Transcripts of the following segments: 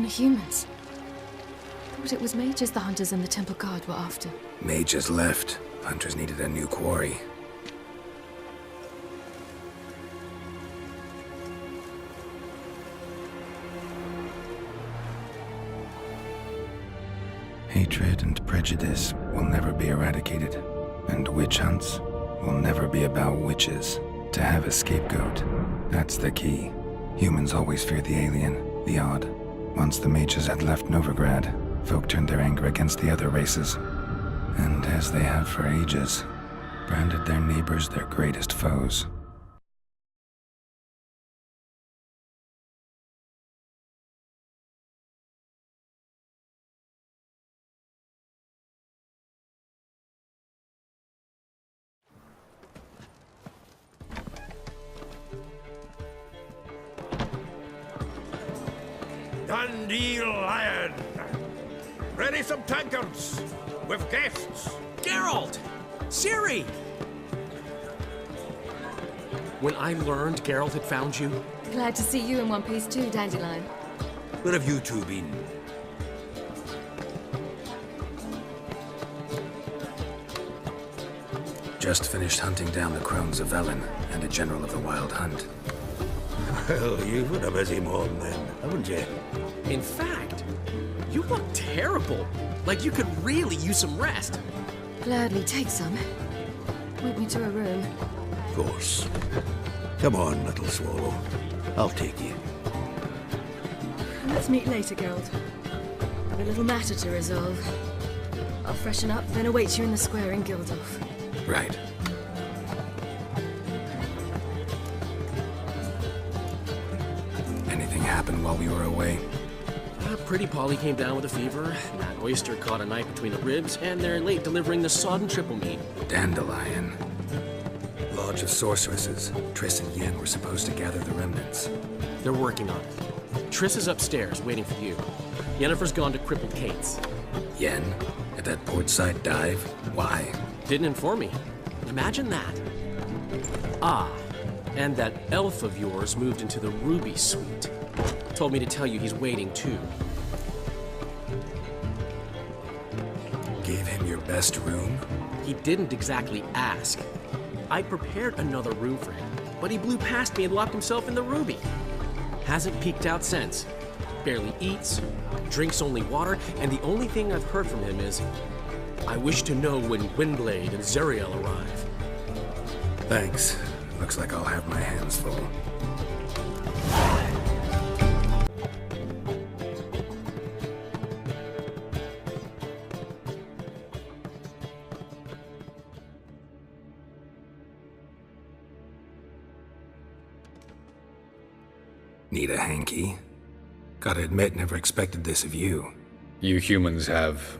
the humans. Thought it was mages the hunters and the temple guard were after. Mages left. Hunters needed a new quarry. Hatred and prejudice will never be eradicated, and witch hunts will never be about witches. To have a scapegoat, that's the key. Humans always fear the alien, the odd. Once the mages had left Novigrad, folk turned their anger against the other races. And as they have for ages, branded their neighbors their greatest foes. Dandelion! Ready some tankards with guests. Geralt! Ciri! When I learned Geralt had found you... Glad to see you in one piece too, Dandelion. Where have you two been? Just finished hunting down the crones of Avallac'h and a general of the Wild Hunt. Well, you've had a busy morning then, haven't you? In fact, you look terrible. Like you could really use some rest. Gladly take some. Point me to a room. Of course. Come on, little swallow. I'll take you. Let's meet later, Geralt. I've a little matter to resolve. I'll freshen up, then await you in the square in Guildhall. Right. Anything happened while we were away? Pretty Polly came down with a fever, that oyster caught a knife between the ribs, and they're late delivering the sodden triple meat. Dandelion. Lodge of Sorceresses. Triss and Yen were supposed to gather the remnants. They're working on it. Triss is upstairs, waiting for you. Yennefer's gone to Crippled Kate's. Yen? At that portside dive? Why? Didn't inform me. Imagine that. Ah, and that elf of yours moved into the Ruby Suite. Told me to tell you he's waiting too. Gave him your best room? He didn't exactly ask. I prepared another room for him, but he blew past me and locked himself in the Ruby. Hasn't peeked out since. Barely eats, drinks only water, and the only thing I've heard from him is, I wish to know when Windblade and Zariel arrive. Thanks. Looks like I'll have my hands full. Need a hanky? Gotta admit, never expected this of you. You humans have,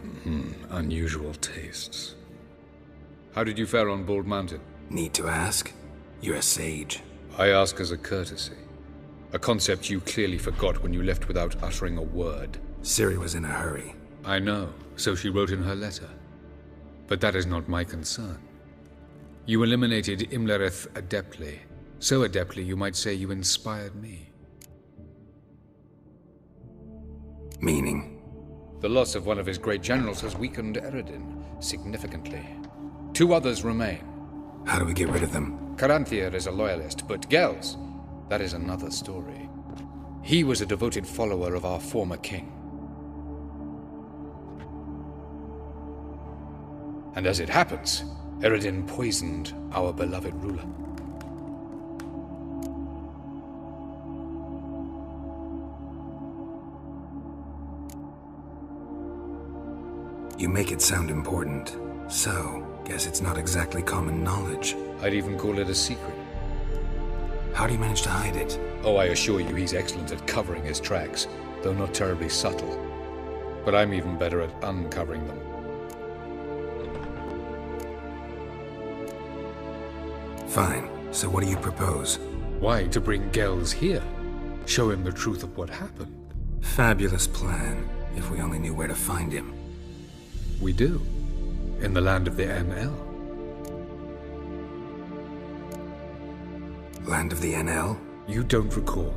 unusual tastes. How did you fare on Bald Mountain? Need to ask? You're a sage. I ask as a courtesy. A concept you clearly forgot when you left without uttering a word. Ciri was in a hurry. I know, so she wrote in her letter. But that is not my concern. You eliminated Imlerith adeptly. So adeptly you might say you inspired me. Meaning? The loss of one of his great generals has weakened Eredin significantly. 2 others remain. How do we get rid of them? Caranthir is a loyalist, but Gels, that is another story. He was a devoted follower of our former king. And as it happens, Eredin poisoned our beloved ruler. You make it sound important. So, guess it's not exactly common knowledge. I'd even call it a secret. How do you manage to hide it? Oh, I assure you he's excellent at covering his tracks, though not terribly subtle. But I'm even better at uncovering them. Fine. So what do you propose? Why, to bring Gels here. Show him the truth of what happened. Fabulous plan, if we only knew where to find him. We do. In the land of the NL. Land of the NL? You don't recall.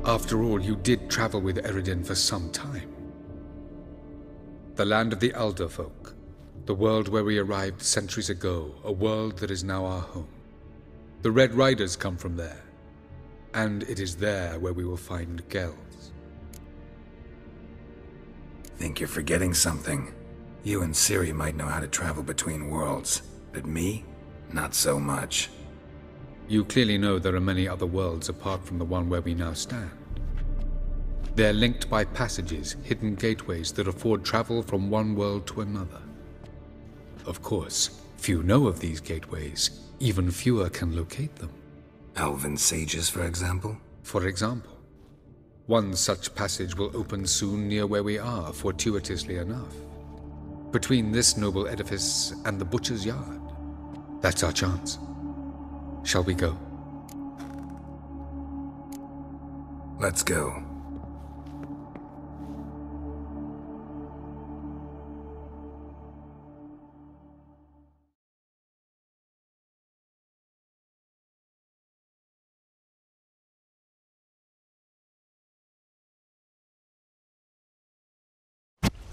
After all, you did travel with Eredin for some time. The land of the Elder Folk, the world where we arrived centuries ago, a world that is now our home. The Red Riders come from there, and it is there where we will find Gels. Think you're forgetting something. You and Ciri might know how to travel between worlds, but me? Not so much. You clearly know there are many other worlds apart from the one where we now stand. They're linked by passages, hidden gateways that afford travel from one world to another. Of course, few know of these gateways. Even fewer can locate them. Elven sages, for example? For example. One such passage will open soon near where we are, fortuitously enough. Between this noble edifice and the butcher's yard. That's our chance. Shall we go? Let's go.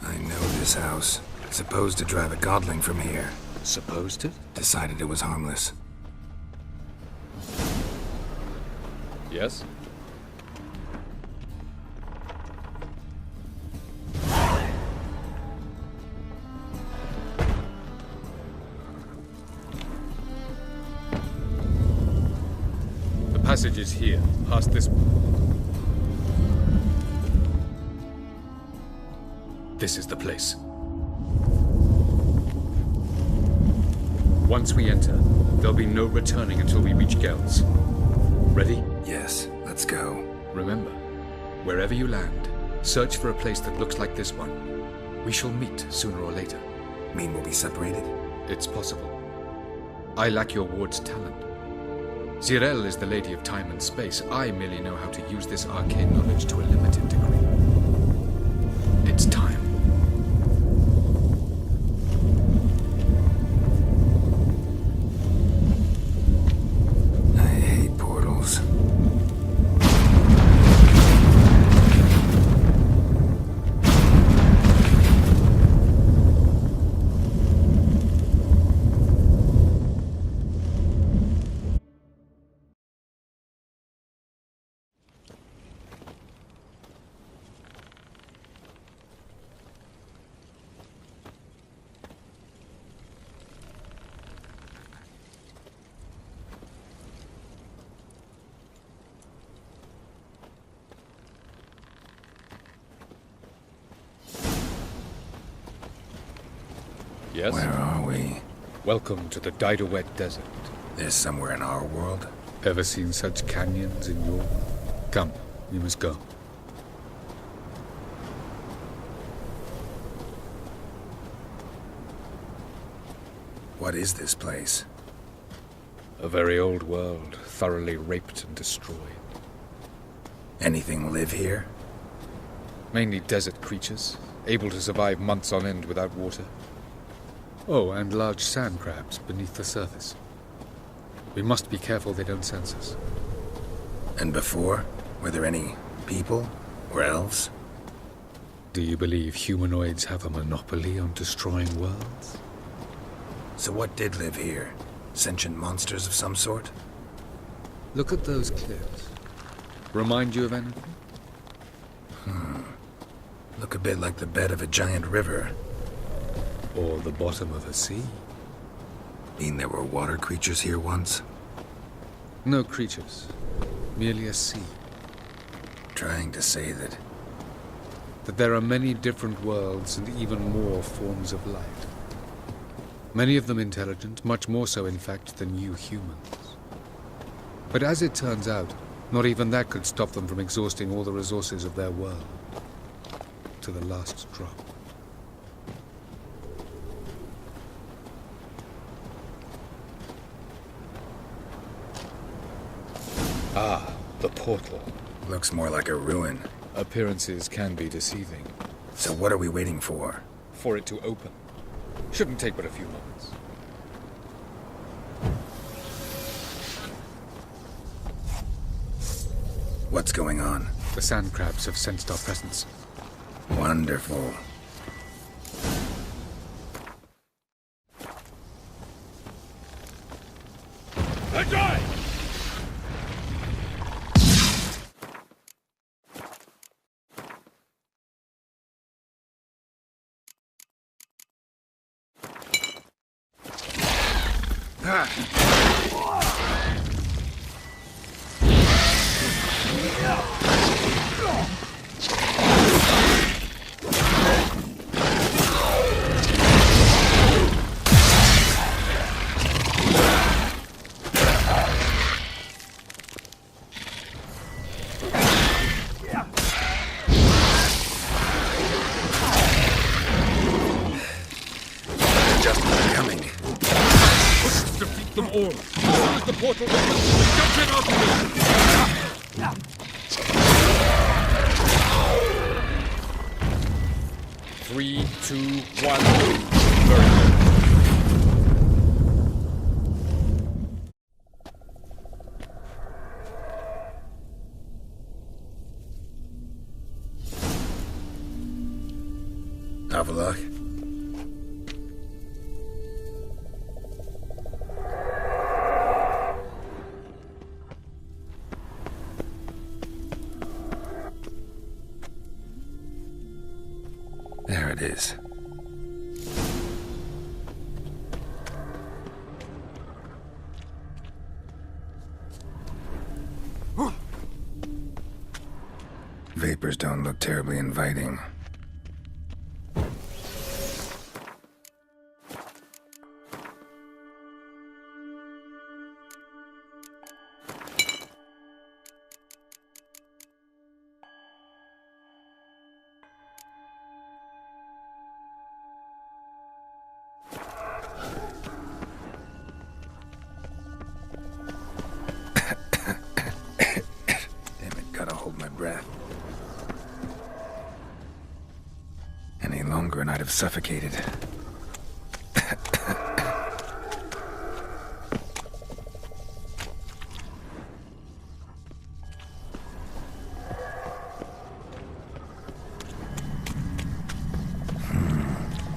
I know this house. Supposed to drive a godling from here. Supposed to? Decided it was harmless. Yes? The passage is here, past this one. This is the place. Once we enter, there'll be no returning until we reach Gels. Ready? Yes, let's go. Remember, wherever you land, search for a place that looks like this one. We shall meet sooner or later. Mean we'll be separated? It's possible. I lack your ward's talent. Zirel is the lady of time and space. I merely know how to use this arcane knowledge to a limited degree. It's time. Yes? Where are we? Welcome to the Didowet Desert. This somewhere in our world? Ever seen such canyons in your... Come, we must go. What is this place? A very old world, thoroughly raped and destroyed. Anything live here? Mainly desert creatures, able to survive months on end without water. Oh, and large sand crabs beneath the surface. We must be careful they don't sense us. And before? Were there any people? Or elves? Do you believe humanoids have a monopoly on destroying worlds? So what did live here? Sentient monsters of some sort? Look at those cliffs. Remind you of anything? Look a bit like the bed of a giant river. Or the bottom of a sea? Mean there were water creatures here once? No creatures. Merely a sea. Trying to say that... That there are many different worlds and even more forms of life. Many of them intelligent, much more so in fact than you humans. But as it turns out, not even that could stop them from exhausting all the resources of their world. To the last drop. Ah, the portal. Looks more like a ruin. Appearances can be deceiving. So what are we waiting for? For it to open. Shouldn't take but a few moments. What's going on? The sand crabs have sensed our presence. Wonderful. Just coming. Defeat them all! As soon as the portal opens, jump in after me! 3, 2, 1. Very good. Avallac'h. There it is. Vapors don't look terribly inviting. Breath. Any longer and I'd have suffocated.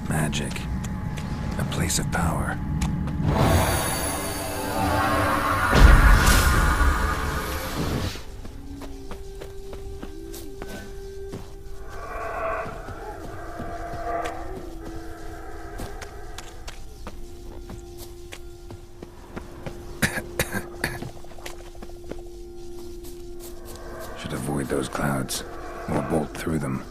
Magic. A place of power. Should avoid those clouds, or bolt through them.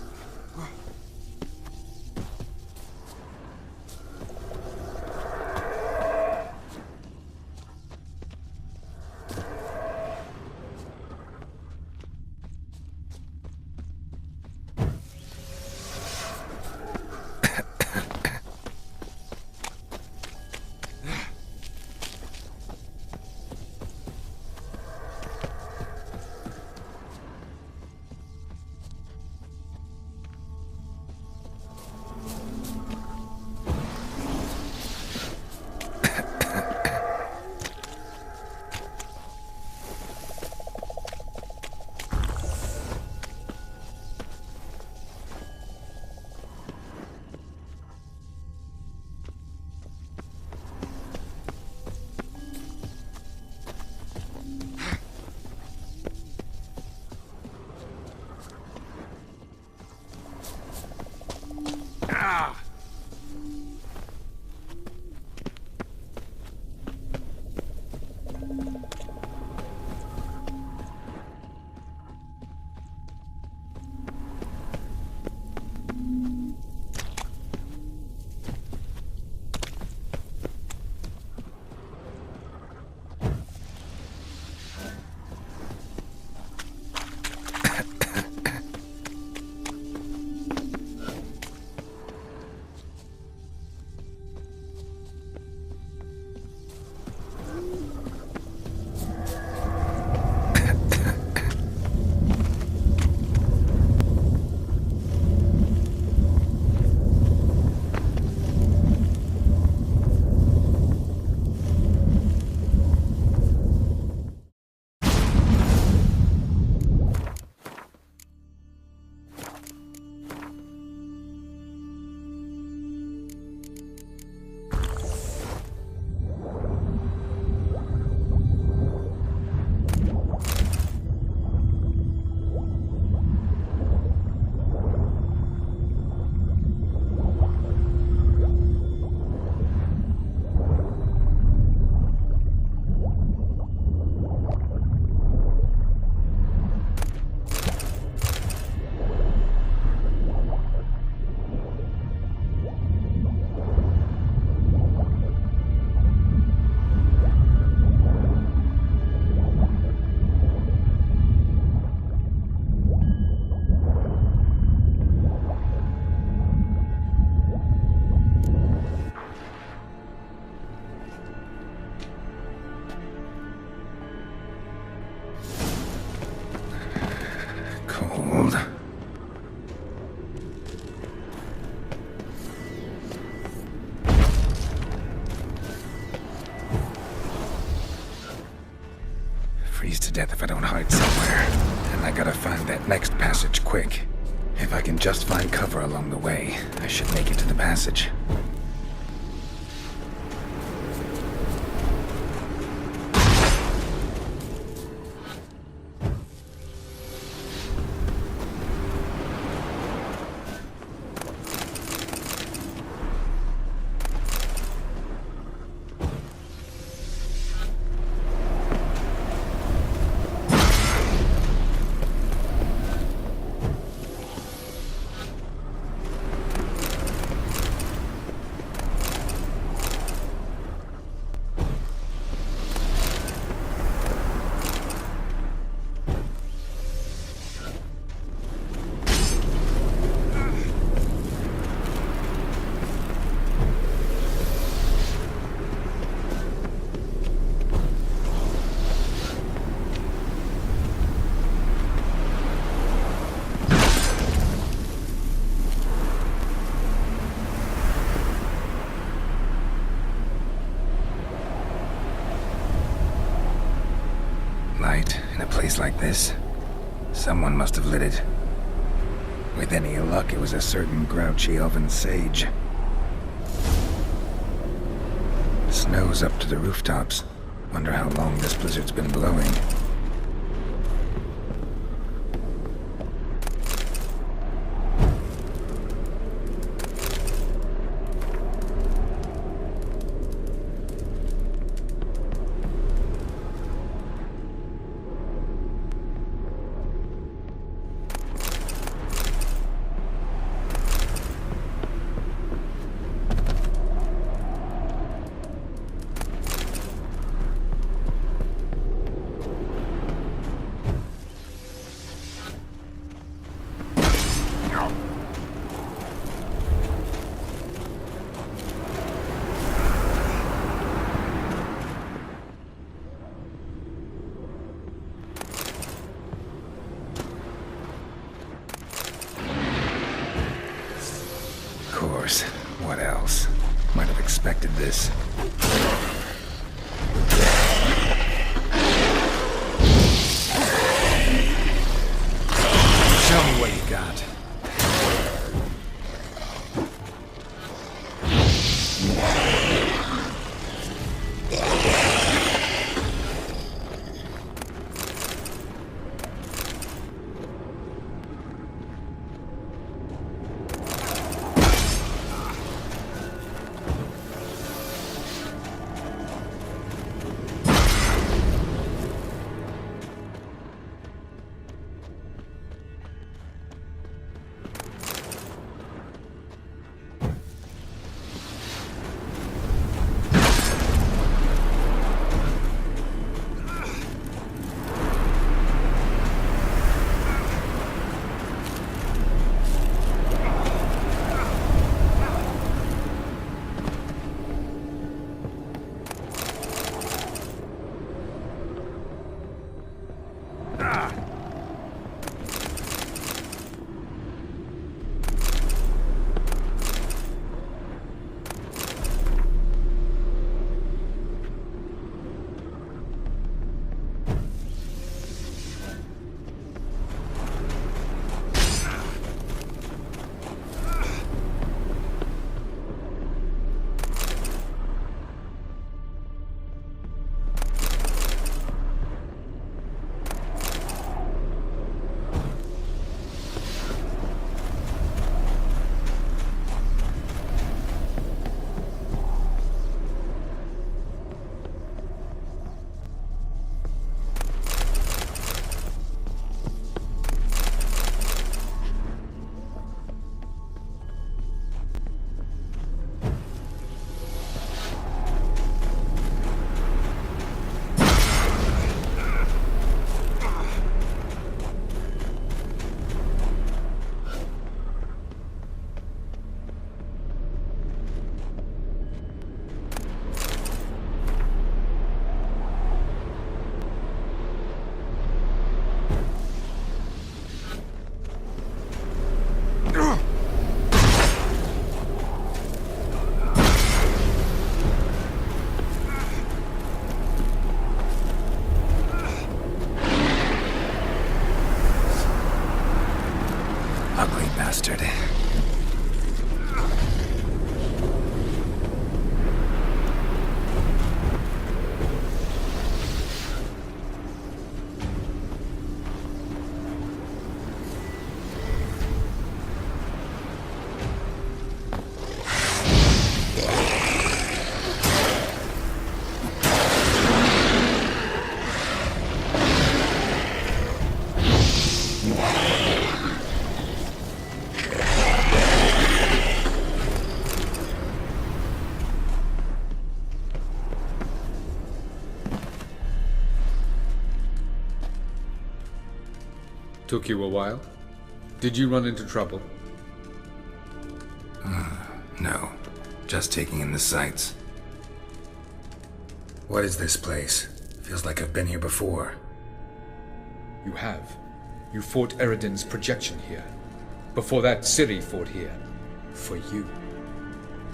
freeze to death if I don't hide somewhere. And I gotta find that next passage quick. If I can just find cover along the way, I should make it to the passage. Light in a place like this? Someone must have lit it. With any luck, it was a certain grouchy elven sage. Snow's up to the rooftops. Wonder how long this blizzard's been blowing. Of course. What else? Might have expected this. Show me what you got. Took you a while? Did you run into trouble? No. Just taking in the sights. What is this place? Feels like I've been here before. You have. You fought Eredin's projection here. Before that, Ciri fought here. For you.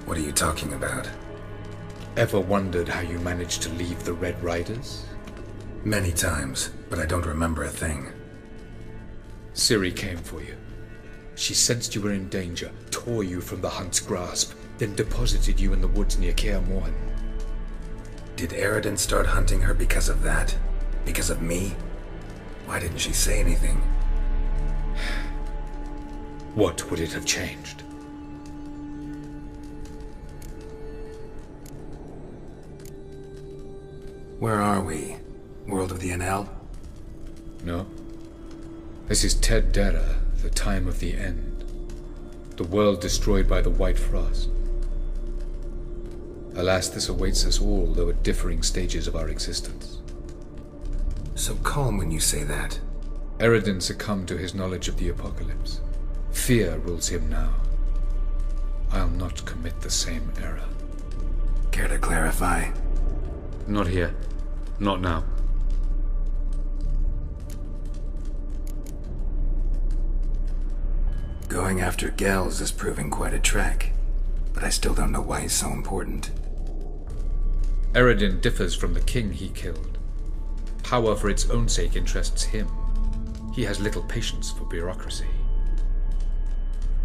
What are you talking about? Ever wondered how you managed to leave the Red Riders? Many times, but I don't remember a thing. Ciri came for you. She sensed you were in danger, tore you from the Hunt's grasp, then deposited you in the woods near Kaer Morhen. Did Eredin start hunting her because of that? Because of me? Why didn't she say anything? What would it have changed? Where are we? World of the NL? No. This is Ted Dera, the time of the end. The world destroyed by the White Frost. Alas, this awaits us all, though at differing stages of our existence. So calm when you say that. Eredin succumbed to his knowledge of the apocalypse. Fear rules him now. I'll not commit the same error. Care to clarify? Not here. Not now. Going after Gels is proving quite a trek, but I still don't know why he's so important. Eredin differs from the king he killed. Power for its own sake interests him. He has little patience for bureaucracy.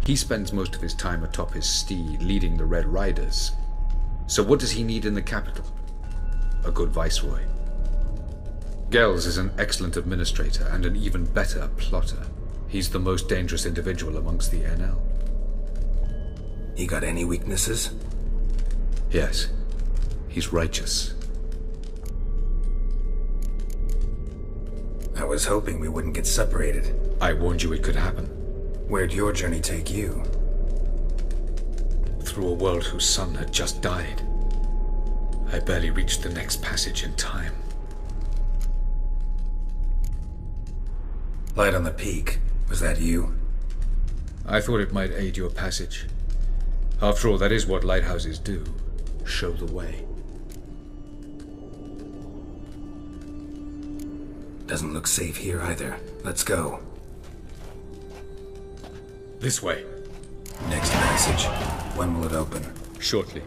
He spends most of his time atop his steed, leading the Red Riders. So what does he need in the capital? A good viceroy. Gels is an excellent administrator and an even better plotter. He's the most dangerous individual amongst the NL. He got any weaknesses? Yes. He's righteous. I was hoping we wouldn't get separated. I warned you it could happen. Where'd your journey take you? Through a world whose son had just died. I barely reached the next passage in time. Light on the peak. Was that you? I thought it might aid your passage. After all, that is what lighthouses do. Show the way. Doesn't look safe here either. Let's go. This way. Next passage. When will it open? Shortly.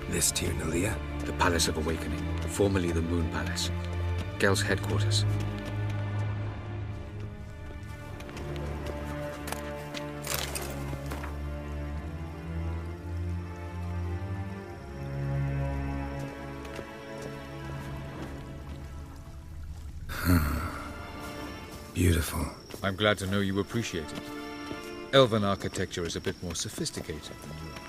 This Tirnalia? The Palace of Awakening, formerly the Moon Palace. Gel's headquarters. Beautiful. I'm glad to know you appreciate it. Elven architecture is a bit more sophisticated than yours.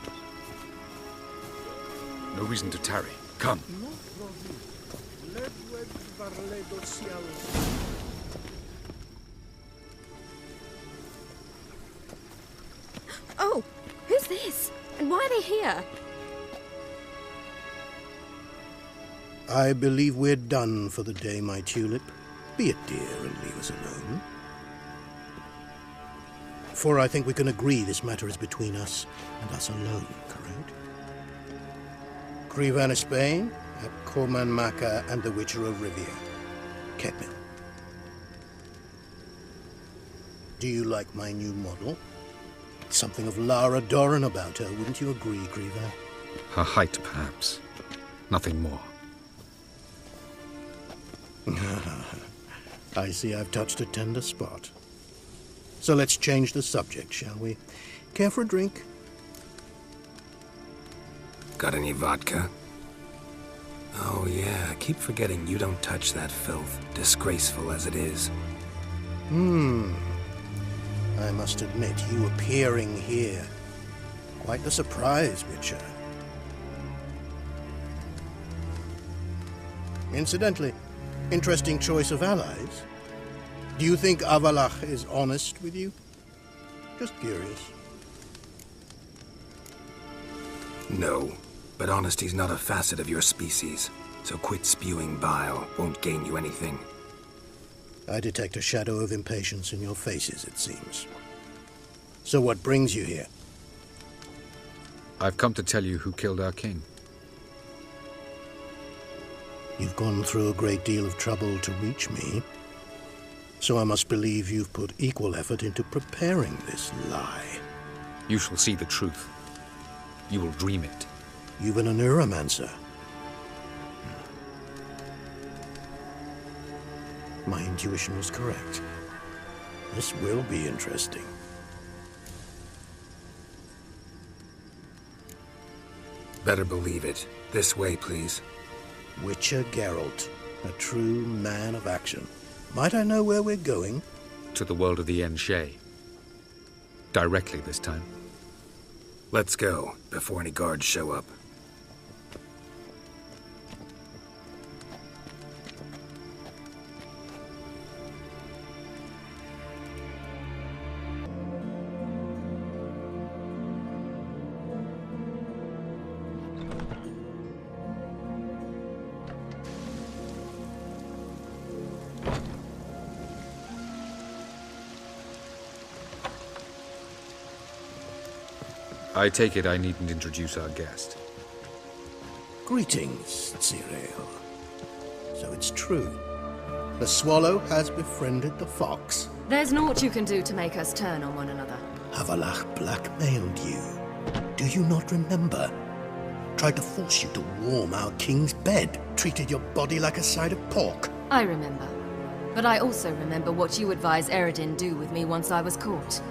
No reason to tarry. Come. Oh, who's this? And why are they here? I believe we're done for the day, my tulip. Be a dear and leave us alone. For I think we can agree this matter is between us and us alone, correct? Krivan of Spain, at Corman Maca and the Witcher of Rivia. Kedmil. Do you like my new model? Something of Lara Doran about her, wouldn't you agree, Krivan? Her height, perhaps. Nothing more. I see I've touched a tender spot. So let's change the subject, shall we? Care for a drink? Got any vodka? Oh yeah, keep forgetting you don't touch that filth, disgraceful as it is. I must admit, you appearing here, quite a surprise, Witcher. Incidentally, interesting choice of allies. Do you think Avallac'h is honest with you? Just curious. No, but honesty's not a facet of your species, so quit spewing bile. Won't gain you anything. I detect a shadow of impatience in your faces, it seems. So what brings you here? I've come to tell you who killed our king. You've gone through a great deal of trouble to reach me, so I must believe you've put equal effort into preparing this lie. You shall see the truth. You will dream it. You've been a neuromancer. My intuition was correct. This will be interesting. Better believe it. This way, please. Witcher Geralt, a true man of action. Might I know where we're going? To the world of the Enshay. Directly this time. Let's go, before any guards show up. I take it I needn't introduce our guest. Greetings, Cyril. So it's true. The swallow has befriended the fox. There's naught you can do to make us turn on one another. Avallac'h blackmailed you. Do you not remember? Tried to force you to warm our king's bed. Treated your body like a side of pork. I remember. But I also remember what you advised Eredin do with me once I was caught.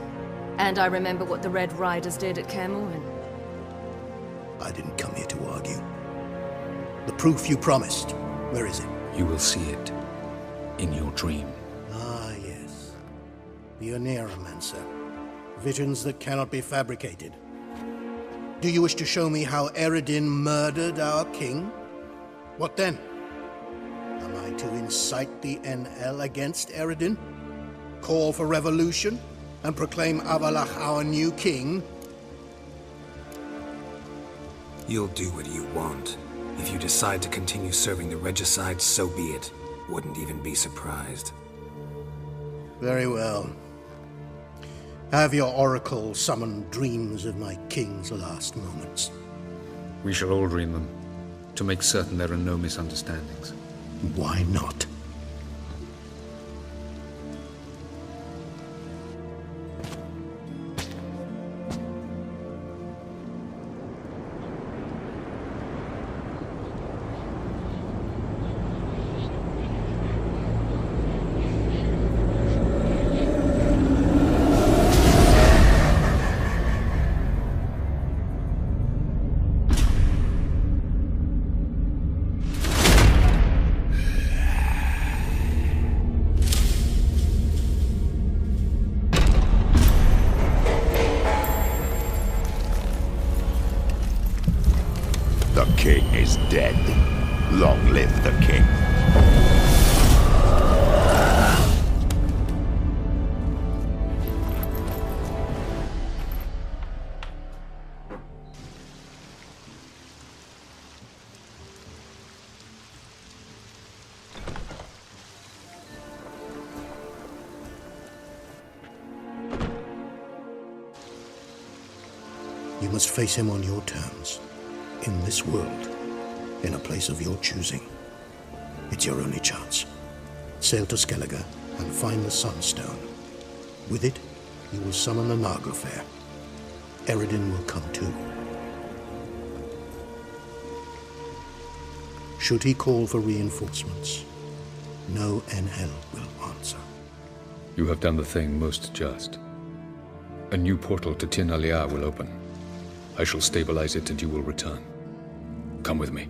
And I remember what the Red Riders did at Kaer Morhen. I didn't come here to argue. The proof you promised, where is it? You will see it in your dream. Ah, yes. The Neuromancer. Visions that cannot be fabricated. Do you wish to show me how Eredin murdered our king? What then? Am I to incite the NL against Eredin? Call for revolution? And proclaim Avallac'h our new king? You'll do what you want. If you decide to continue serving the regicide, so be it. Wouldn't even be surprised. Very well. Have your oracle summon dreams of my king's last moments. We shall all dream them, to make certain there are no misunderstandings. Why not? The king is dead. Long live the king. You must face him on your terms. In this world, in a place of your choosing. It's your only chance. Sail to Skellige and find the Sunstone. With it, you will summon the Nagelfair. Eredin will come too. Should he call for reinforcements, no NL will answer. You have done the thing most just. A new portal to Tin Alia will open. I shall stabilize it and you will return. Come with me.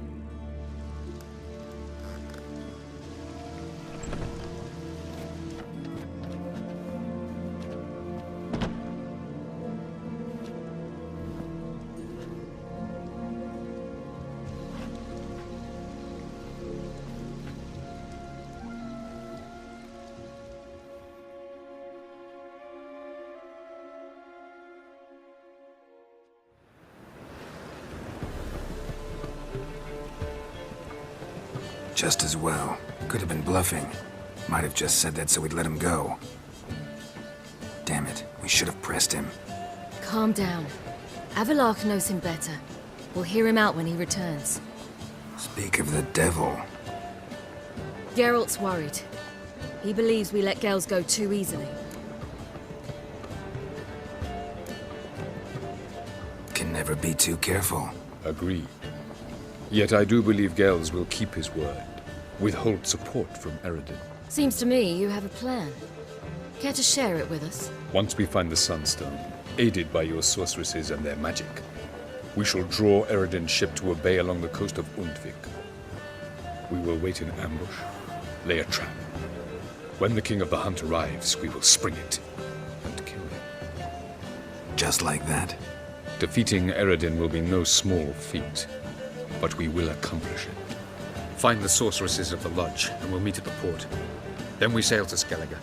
Just as well. Could have been bluffing. Might have just said that so we'd let him go. Damn it, we should have pressed him. Calm down. Avallac'h knows him better. We'll hear him out when he returns. Speak of the devil. Geralt's worried. He believes we let girls go too easily. Can never be too careful. Agreed. Yet I do believe Gels will keep his word. Withhold support from Eredin. Seems to me you have a plan. Care to share it with us? Once we find the Sunstone, aided by your sorceresses and their magic, we shall draw Eredin's ship to a bay along the coast of Undvik. We will wait in ambush, lay a trap. When the King of the Hunt arrives, we will spring it and kill him. Just like that? Defeating Eredin will be no small feat, but we will accomplish it. Find the sorceresses of the lodge, and we'll meet at the port. Then we sail to Skellige.